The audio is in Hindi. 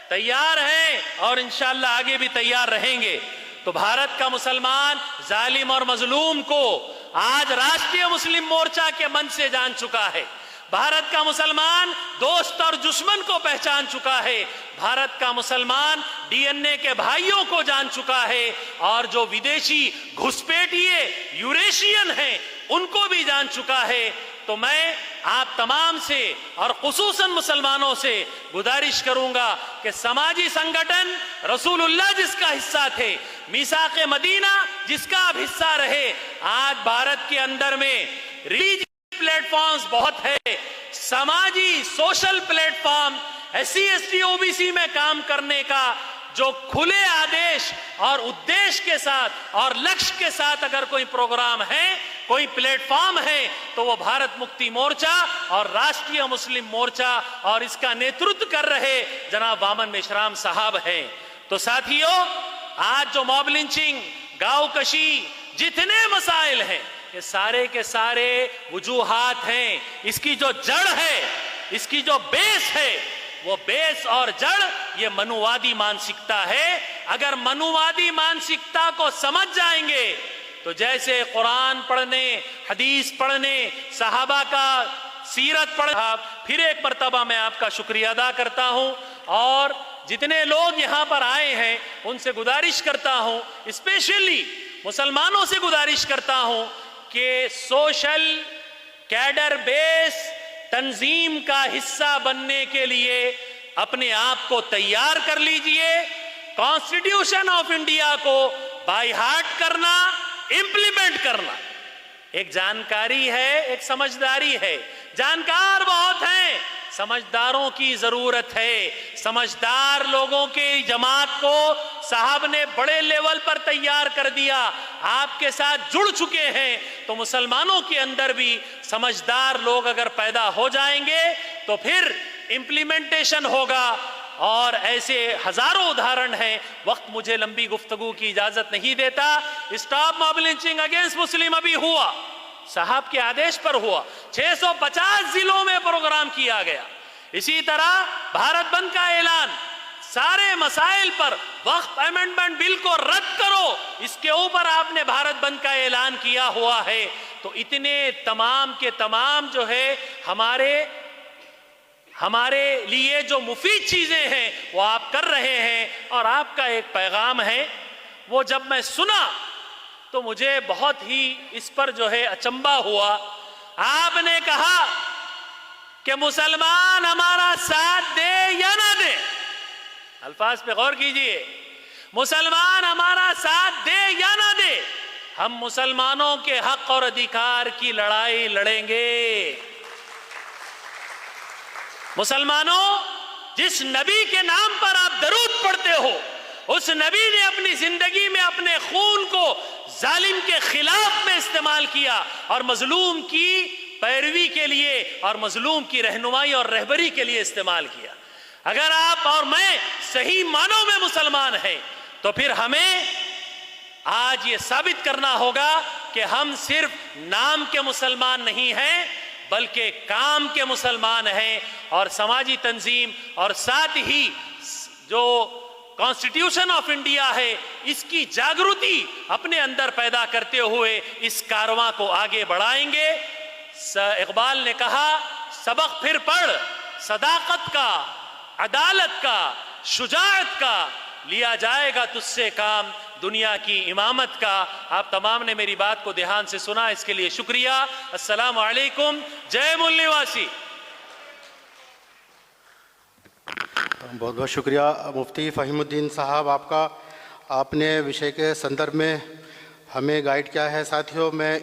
तैयार हैं और इंशाअल्लाह आगे भी तैयार रहेंगे। तो भारत का मुसलमान जालिम और मजलूम को आज राष्ट्रीय मुस्लिम मोर्चा के मंच से जान चुका है। भारत का मुसलमान दोस्त और दुश्मन को पहचान चुका है। भारत का मुसलमान डीएनए के भाइयों को जान चुका है और जो विदेशी घुसपैठिए यूरेशियन हैं उनको भी जान चुका है। तो मैं आप तमाम से और खुसूसन मुसलमानों से गुजारिश करूंगा कि समाजी संगठन रसूलुल्लाह जिसका हिस्सा थे, मीसाक़े मदीना जिसका आप हिस्सा रहे, आज भारत के अंदर में रिलीजियस प्लेटफॉर्म्स बहुत है, समाजी social platform SC ST OBC में काम करने का जो खुले आदेश और उद्देश्य के साथ और लक्ष्य के साथ अगर कोई प्रोग्राम है, कोई प्लेटफॉर्म है, तो वो भारत मुक्ति मोर्चा और राष्ट्रीय मुस्लिम मोर्चा और इसका नेतृत्व कर रहे जनाब वामन मेश्राम साहब हैं। तो साथियों, आज जो मॉब लिंचिंग, गांव कशी, जितने मसाइल हैं, ये सारे के सारे वजूहात हैं। इसकी जो जड़ है, इसकी जो बेस है, वो बेस और जड़ ये मनुवादी मानसिकता है। अगर मनुवादी मानसिकता को समझ जाएंगे तो जैसे कुरान पढ़ने, हदीस पढ़ने, सहाबा का सीरत पढ़ना, फिर एक मर्तबा मैं आपका शुक्रिया अदा करता हूं और जितने लोग यहां पर आए हैं उनसे गुजारिश करता हूं, स्पेशली मुसलमानों से गुजारिश करता हूं कि सोशल कैडर बेस तंजीम का हिस्सा बनने के लिए अपने आप को तैयार कर लीजिए। कॉन्स्टिट्यूशन ऑफ इंडिया को बाय हार्ट करना, इंप्लीमेंट करना एक जानकारी है, एक समझदारी है। जानकार बहुत हैं, समझदारों की जरूरत है। समझदार लोगों के जमात को साहब ने बड़े लेवल पर तैयार कर दिया, आपके साथ जुड़ चुके हैं। तो मुसलमानों के अंदर भी समझदार लोग अगर पैदा हो जाएंगे तो फिर इंप्लीमेंटेशन होगा। और ऐसे हजारों उदाहरण हैं, वक्त मुझे लंबी गुफ्तगू की इजाजत नहीं देता। स्टॉप मॉब लिंचिंग अगेंस्ट मुस्लिम अभी हुआ, साहब के आदेश पर हुआ, 650 जिलों में प्रोग्राम किया गया। इसी तरह भारत बंद का ऐलान, सारे मसाइल पर वक्फ अमेंडमेंट बिल को रद्द करो, इसके ऊपर आपने भारत बंद का ऐलान किया हुआ है। तो इतने तमाम के तमाम जो है हमारे लिए जो मुफीद चीजें हैं वो आप कर रहे हैं। और आपका एक पैगाम है, वो जब मैं सुना तो मुझे बहुत ही इस पर जो है अचंबा हुआ। आपने कहा कि मुसलमान हमारा साथ दे या ना दे, अल्फाज पे गौर कीजिए, मुसलमान हमारा साथ दे या ना दे, हम मुसलमानों के हक और अधिकार की लड़ाई लड़ेंगे। मुसलमानों, जिस नबी के नाम पर आप दरूद पढ़ते हो, उस नबी ने अपनी जिंदगी में अपने खून को जालिम के खिलाफ में इस्तेमाल किया और मजलूम की पैरवी के लिए और मजलूम की रहनुमाई और रहबरी के लिए इस्तेमाल किया। अगर आप और मैं सही मानों में मुसलमान हैं तो फिर हमें आज ये साबित करना होगा कि हम सिर्फ नाम के मुसलमान नहीं हैं बल्कि काम के मुसलमान हैं। और समाजी तंजीम और साथ ही जो कॉन्स्टिट्यूशन ऑफ इंडिया है, इसकी जागृति अपने अंदर पैदा करते हुए इस कारवां को आगे बढ़ाएंगे। इकबाल ने कहा, सबक फिर पढ़, सदाकत का, अदालत का, शुजाअत का, लिया जाएगा तुझसे काम, दुनिया की इमामत का। आप तमाम ने मेरी बात को ध्यान से सुना, इसके लिए शुक्रिया। अस्सलामु अलैकुम, जय मुल्लिवासी। बहुत बहुत शुक्रिया मुफ्ती फ़हीमुद्दीन साहब आपका, आपने विषय के संदर्भ में हमें गाइड किया है। साथियों, मैं